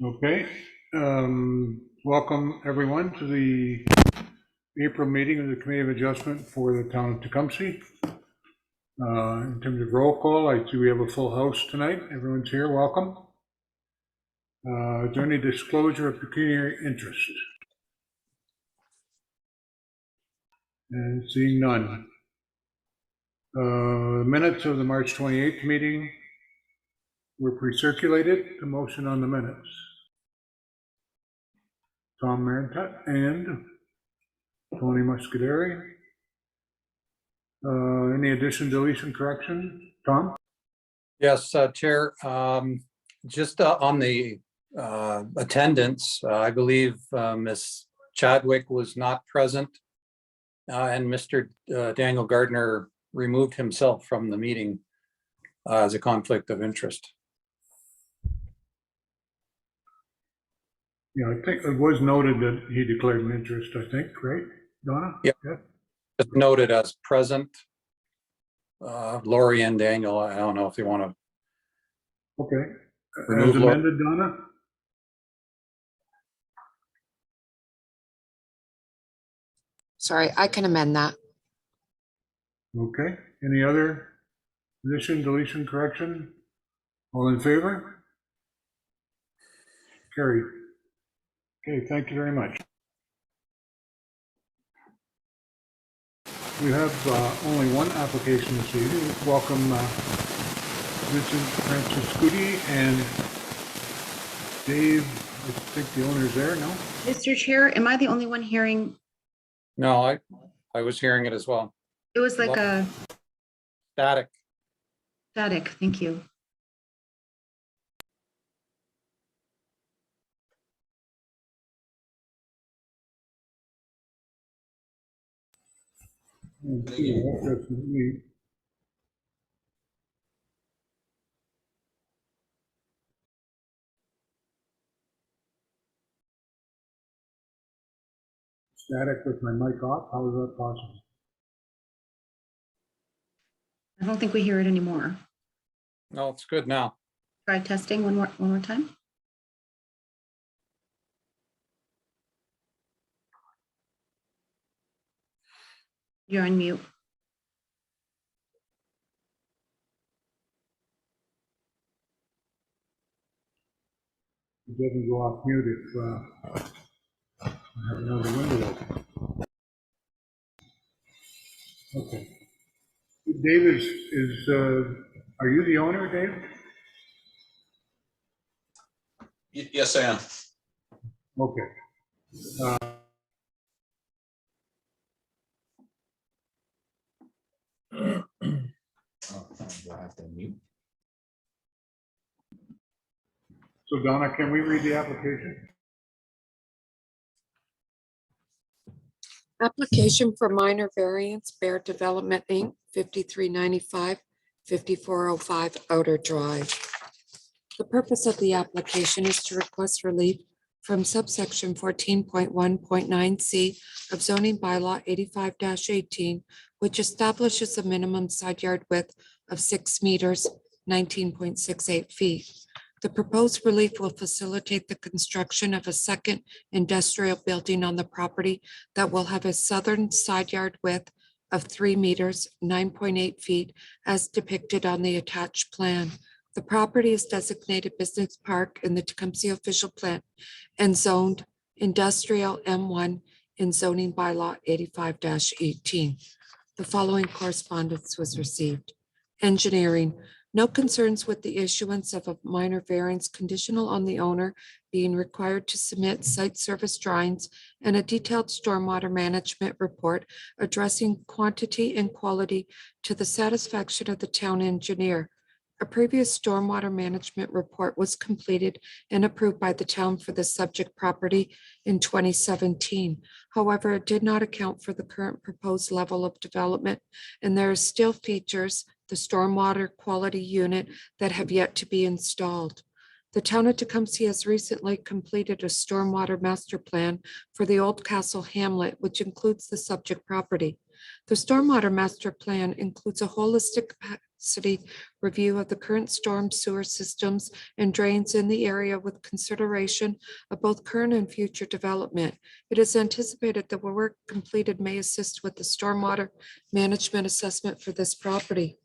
Okay, welcome everyone to the April meeting of the Committee of Adjustment for the town of Tecumseh. In terms of roll call, I see we have a full house tonight. Everyone's here, welcome. Is there any disclosure of pecuniary interest? And seeing none. Minutes of the March 28th meeting were pre-circulated. The motion on the minutes. Tom Marintet and Tony Muscaderi. Any addition, deletion, correction? Tom? Yes, Chair. Just on the attendance, I believe Ms. Chadwick was not present, and Mr. Daniel Gardner removed himself from the meeting as a conflict of interest. Yeah, I think it was noted that he declared an interest, I think, right, Donna? Yeah. Just noted as present. Lori and Daniel, I don't know if you want to. Okay. Remove as amended, Donna? Sorry, I can amend that. Okay. Any other addition, deletion, correction? All in favor? Carried. Okay, thank you very much. We have only one application this evening. Welcome Vincent Franciscuti and Dave. I think the owner's there, no? Mr. Chair, am I the only one hearing? No, I was hearing it as well. It was like a Static. static. Thank you. Static with my mic off. How is that possible? I don't think we hear it anymore. No, it's good now. Try testing one more time. You're on mute. It doesn't go off mute if I have another window open. Okay. Dave is are you the owner, Dave? Yes, I am. Okay. Do I have to mute? So Donna, can we read the application? Application for minor variance, Bear Development Inc., 5395, 5405 Outer Drive. The purpose of the application is to request relief from subsection 14.1.9C of zoning bylaw 85-18, which establishes a minimum side yard width of 6 meters, 19.68 feet. The proposed relief will facilitate the construction of a second industrial building on the property that will have a southern side yard width of 3 meters, 9.8 feet, as depicted on the attached plan. The property is designated business park in the Tecumseh official plan and zoned industrial M1 in zoning bylaw 85-18. The following correspondence was received. Engineering. No concerns with the issuance of a minor variance conditional on the owner being required to submit site service drawings and a detailed stormwater management report addressing quantity and quality to the satisfaction of the town engineer. A previous stormwater management report was completed and approved by the town for the subject property in 2017. However, it did not account for the current proposed level of development, and there are still features, the stormwater quality unit, that have yet to be installed. The town of Tecumseh has recently completed a stormwater master plan for the Old Castle Hamlet, which includes the subject property. The stormwater master plan includes a holistic city review of the current storm sewer systems and drains in the area with consideration of both current and future development. It is anticipated that the work completed may assist with the stormwater management assessment for this property.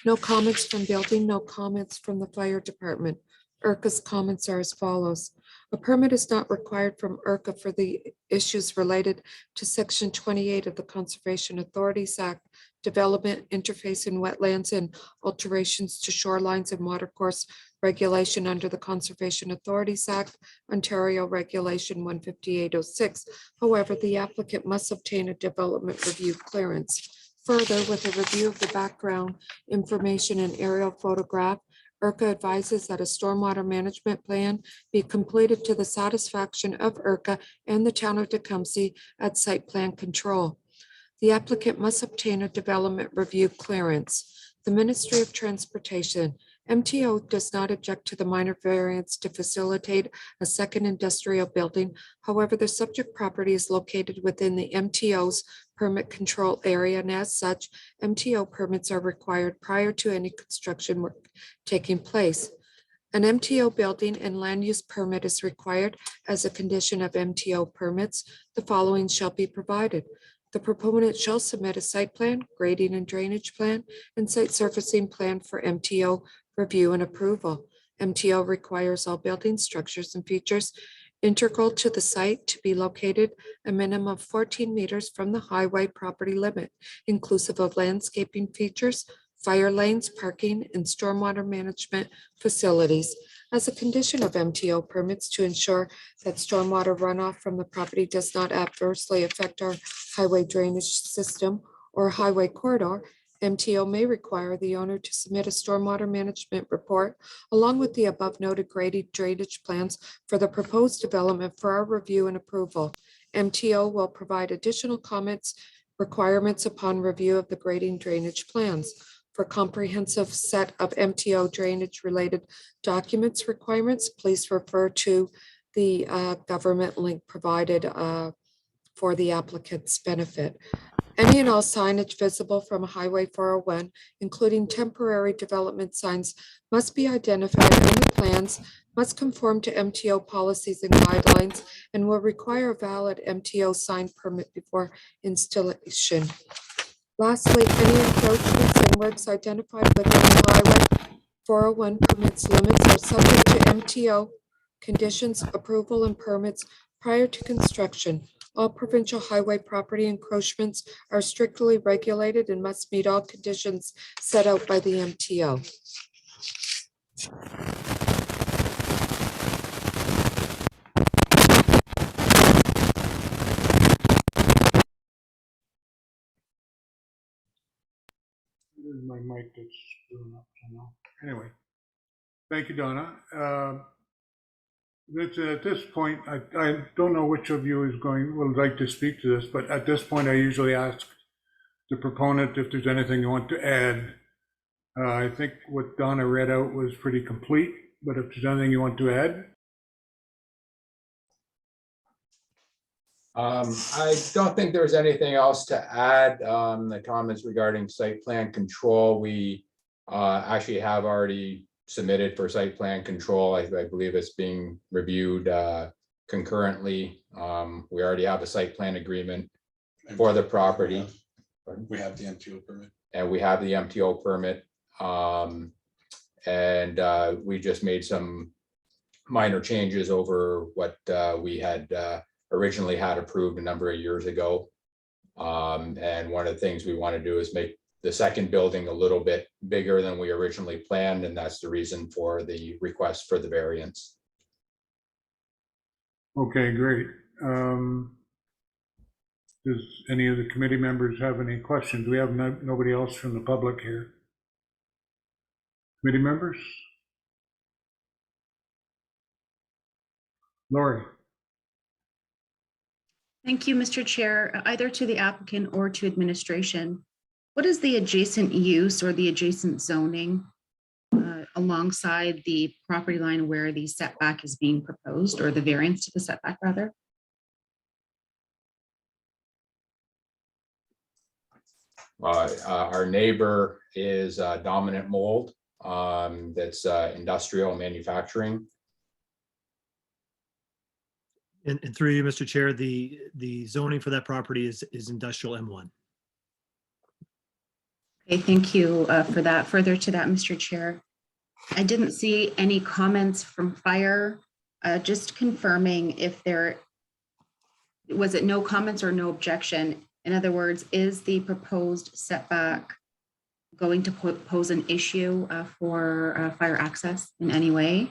No comments from building, no comments from the fire department. IRCA's comments are as follows. A permit is not required from IRCA for the issues related to Section 28 of the Conservation Authorities Act, development, interface in wetlands, and alterations to shorelines and watercourse regulation under the Conservation Authorities Act, Ontario Regulation 15806. However, the applicant must obtain a development review clearance. Further, with a review of the background information and aerial photograph, IRCA advises that a stormwater management plan be completed to the satisfaction of IRCA and the town of Tecumseh at site plan control. The applicant must obtain a development review clearance. The Ministry of Transportation, MTO does not object to the minor variance to facilitate a second industrial building. However, the subject property is located within the MTO's permit control area, and as such, MTO permits are required prior to any construction work taking place. An MTO building and land use permit is required as a condition of MTO permits. The following shall be provided. The proponent shall submit a site plan, grading and drainage plan, and site surfacing plan for MTO review and approval. MTO requires all building structures and features integral to the site to be located a minimum of 14 meters from the highway property limit, inclusive of landscaping features, fire lanes, parking, and stormwater management facilities. As a condition of MTO permits, to ensure that stormwater runoff from the property does not adversely affect our highway drainage system or highway corridor, MTO may require the owner to submit a stormwater management report along with the above noted graded drainage plans for the proposed development for our review and approval. MTO will provide additional comments, requirements upon review of the grading drainage plans. For comprehensive set of MTO drainage related documents requirements, please refer to the government link provided for the applicant's benefit. Any and all signage visible from Highway 401, including temporary development signs, must be identified in the plans, must conform to MTO policies and guidelines, and will require a valid MTO sign permit before installation. Lastly, any encroachments and works identified within the Highway 401 permits limits are subject to MTO conditions, approval, and permits prior to construction. All provincial highway property encroachments are strictly regulated and must meet all conditions set out by the MTO. This is my mic that's screwing up somehow. Anyway, thank you, Donna. At this point, I don't know which of you would like to speak to this, but at this point, I usually ask the proponent if there's anything you want to add. I think what Donna read out was pretty complete, but if there's anything you want to add. I don't think there's anything else to add. The comments regarding site plan control, we actually have already submitted for site plan control. I believe it's being reviewed concurrently. We already have a site plan agreement for the property. We have the MTO permit. And we have the MTO permit. And we just made some minor changes over what we had originally had approved a number of years ago. And one of the things we want to do is make the second building a little bit bigger than we originally planned, and that's the reason for the request for the variance. Okay, great. Does any of the committee members have any questions? We have nobody else from the public here. Committee members? Lori? Thank you, Mr. Chair, either to the applicant or to administration. What is the adjacent use or the adjacent zoning alongside the property line where the setback is being proposed, or the variance to the setback rather? Our neighbor is Dominant Mold, that's industrial manufacturing. And through you, Mr. Chair, the zoning for that property is industrial M1. Okay, thank you for that. Further to that, Mr. Chair, I didn't see any comments from fire. Just confirming if there, was it no comments or no objection? In other words, is the proposed setback going to pose an issue for fire access in any way?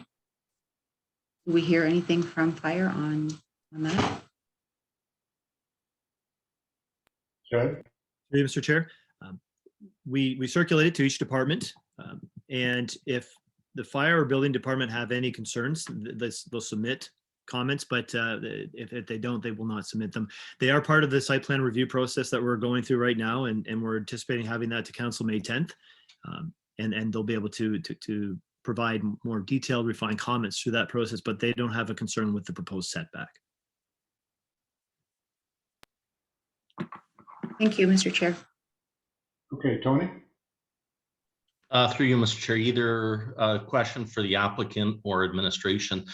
Do we hear anything from fire on that? Chad? Through you, Mr. Chair, we circulate it to each department, and if the fire or building department have any concerns, they'll submit comments, but if they don't, they will not submit them. They are part of the site plan review process that we're going through right now, and we're anticipating having that to council May 10th. And they'll be able to provide more detailed, refined comments through that process, but they don't have a concern with the proposed setback. Thank you, Mr. Chair. Okay, Tony? Through you, Mr. Chair, either a question for the applicant or administration.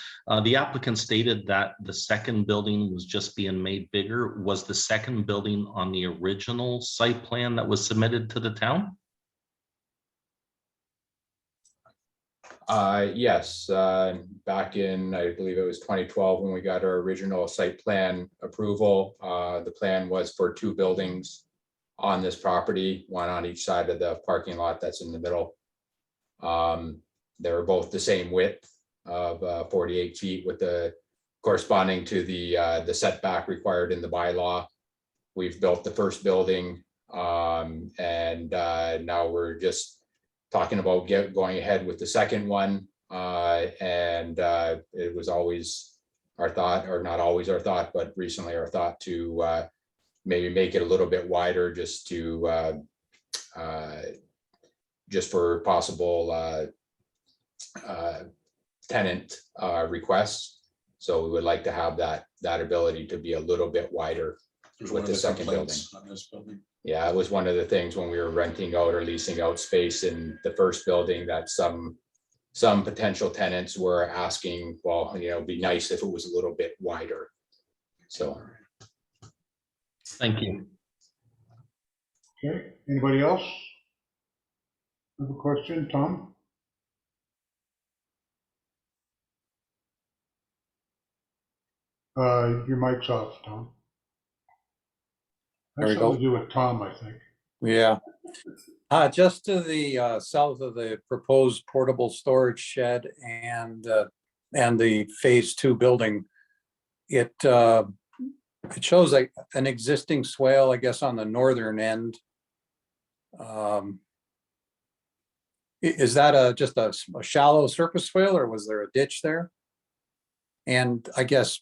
The applicant stated that the second building was just being made bigger. Was the second building on the original site plan that was submitted to the town? Yes, back in, I believe it was 2012 when we got our original site plan approval. The plan was for 2 buildings on this property, one on each side of the parking lot that's in the middle. They were both the same width of 48 feet with the corresponding to the setback required in the bylaw. We've built the first building, and now we're just talking about going ahead with the second one. And it was always our thought, or not always our thought, but recently our thought to maybe make it a little bit wider, just to just for possible tenant requests. So we would like to have that ability to be a little bit wider. There's With one of the the second complaints on this building. Yeah, it was one of the things when we were renting out or leasing out space in the first building, that some potential tenants were asking, well, it'd be nice if it was a little bit wider. So. Thank you. Okay, anybody else? Have a question, Tom? Your mic's off, Tom. There Has we something go. to do with Tom, I think. Yeah. Just to the south of the proposed portable storage shed and the phase 2 building, it shows like an existing swale, I guess, on the northern end. Is that just a shallow surface swale, or was there a ditch there? And I guess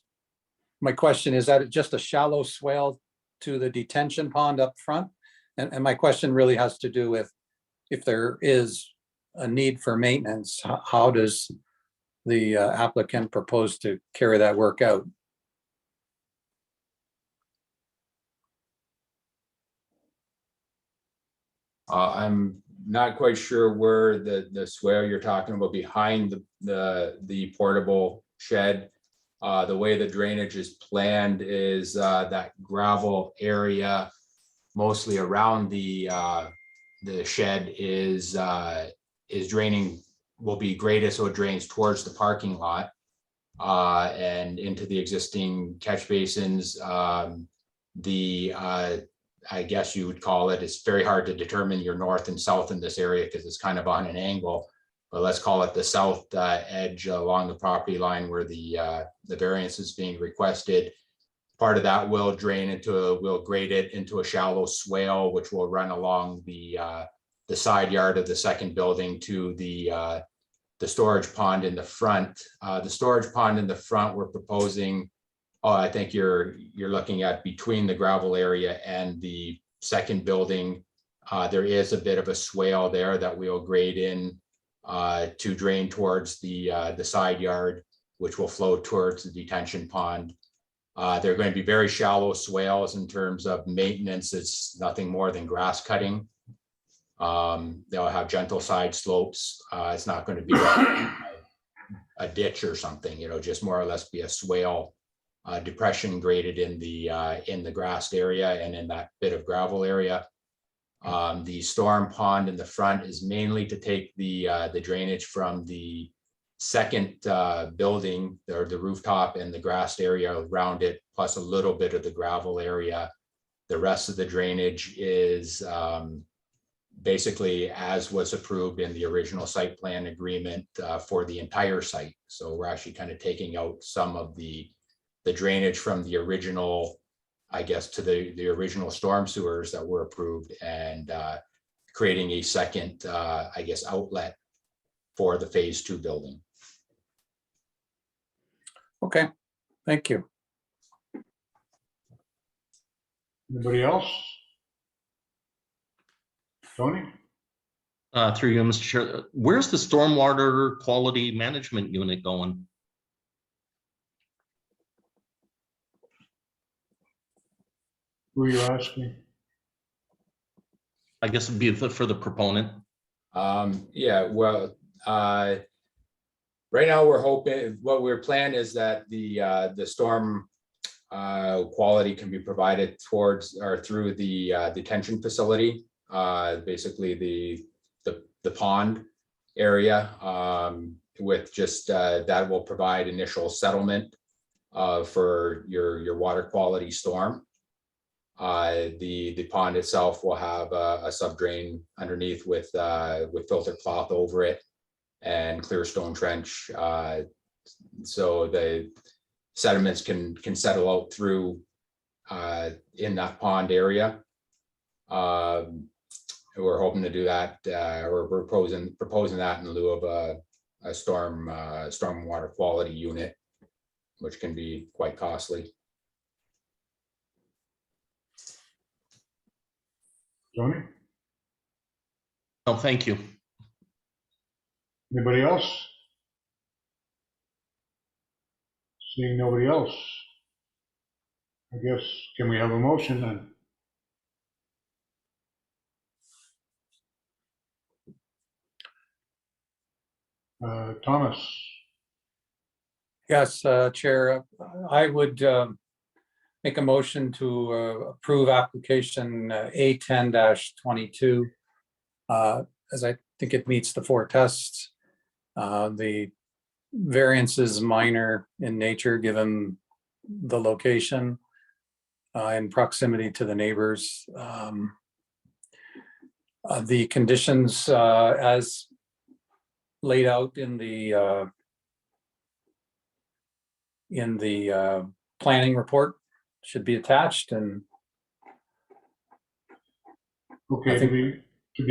my question is that just a shallow swale to the detention pond up front? And my question really has to do with if there is a need for maintenance, how does the applicant propose to carry that work out? I'm not quite sure where the swale you're talking about behind the portable shed. The way the drainage is planned is that gravel area mostly around the shed is draining, will be graded so it drains towards the parking lot and into the existing catch basins. I guess you would call it, it's very hard to determine your north and south in this area because it's kind of on an angle, but let's call it the south edge along the property line where the variance is being requested. Part of that will we'll grade it into a shallow swale, which will run along the side yard of the second building to the storage pond in the front. The storage pond in the front, we're proposing, I think you're looking at between the gravel area and the second building. There is a bit of a swale there that we'll grade in to drain towards the side yard, which will flow towards the detention pond. They're going to be very shallow swales in terms of maintenance. It's nothing more than grass cutting. They'll have gentle side slopes. It's not going to be a ditch or something, just more or less be a swale depression graded in the grassed area and in that bit of gravel area. The storm pond in the front is mainly to take the drainage from the second building, or the rooftop, and the grassed area around it, plus a little bit of the gravel area. The rest of the drainage is basically as was approved in the original site plan agreement for the entire site. So we're actually kind of taking out some of the drainage from the original, I guess, to the original storm sewers that were approved, and creating a second, I guess, outlet for the phase 2 building. Okay, thank you. Anybody else? Tony? Through you, Mr. Chair, where's the stormwater quality management unit going? Who are you asking? I guess it'd be for the proponent. Yeah, well, right now we're hoping, what we're planning is that the storm quality can be provided towards or through the detention facility, basically the pond area, with just that will provide initial settlement for your water quality storm. The pond itself will have a sub drain underneath with filter cloth over it and clear stone trench, so the sediments can settle out through in that pond area. We're hoping to do that. We're proposing that in lieu of a stormwater quality unit, which can be quite costly. Tony? Oh, thank you. Anybody else? Seeing nobody else, I guess, can we have a motion then? Thomas? Yes, Chair, I would make a motion to approve application A10-22, as I think it meets the 4 tests. The variance is minor in nature, given the location and proximity to the neighbors. The conditions as laid out in the planning report should be attached, and Okay, I think- to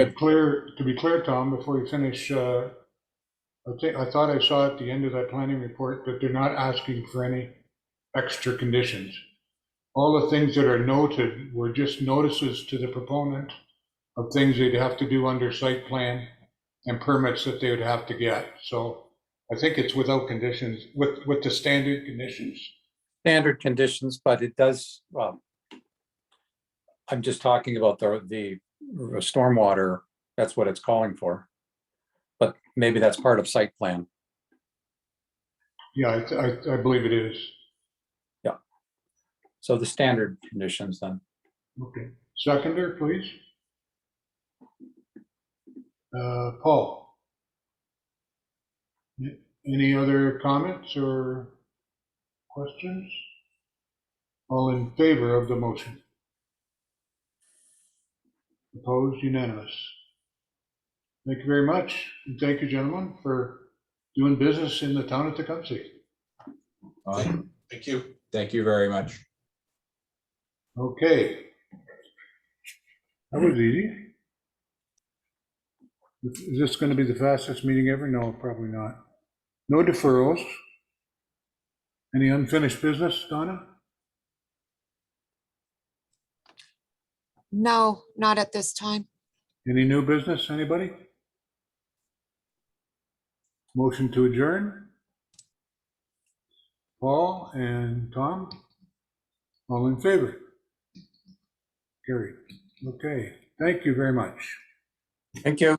be clear, Tom, before you finish, I thought I saw at the end of that planning report that they're not asking for any extra conditions. All the things that are noted were just notices to the proponent of things they'd have to do under site plan and permits that they would have to get. So I think it's without conditions, with the standard conditions. standard conditions, but it does, well, I'm just talking about the stormwater, that's what it's calling for. But maybe that's part of site plan. Yeah, I believe it is. So the standard conditions then. Okay, seconder, please. Paul? Any other comments or questions? All in favor of the motion? Opposed, unanimous. Thank you very much. And thank you, gentlemen, for doing business in the town of Tecumseh. Thank you. Thank you very much. Okay. That was easy. Is this going to be the fastest meeting ever? No, probably not. No deferrals. Any unfinished business, Donna? No, not at this time. Any new business, anybody? Motion to adjourn? Paul and Tom, All in favor? Carried. Okay, thank you very much. Thank you.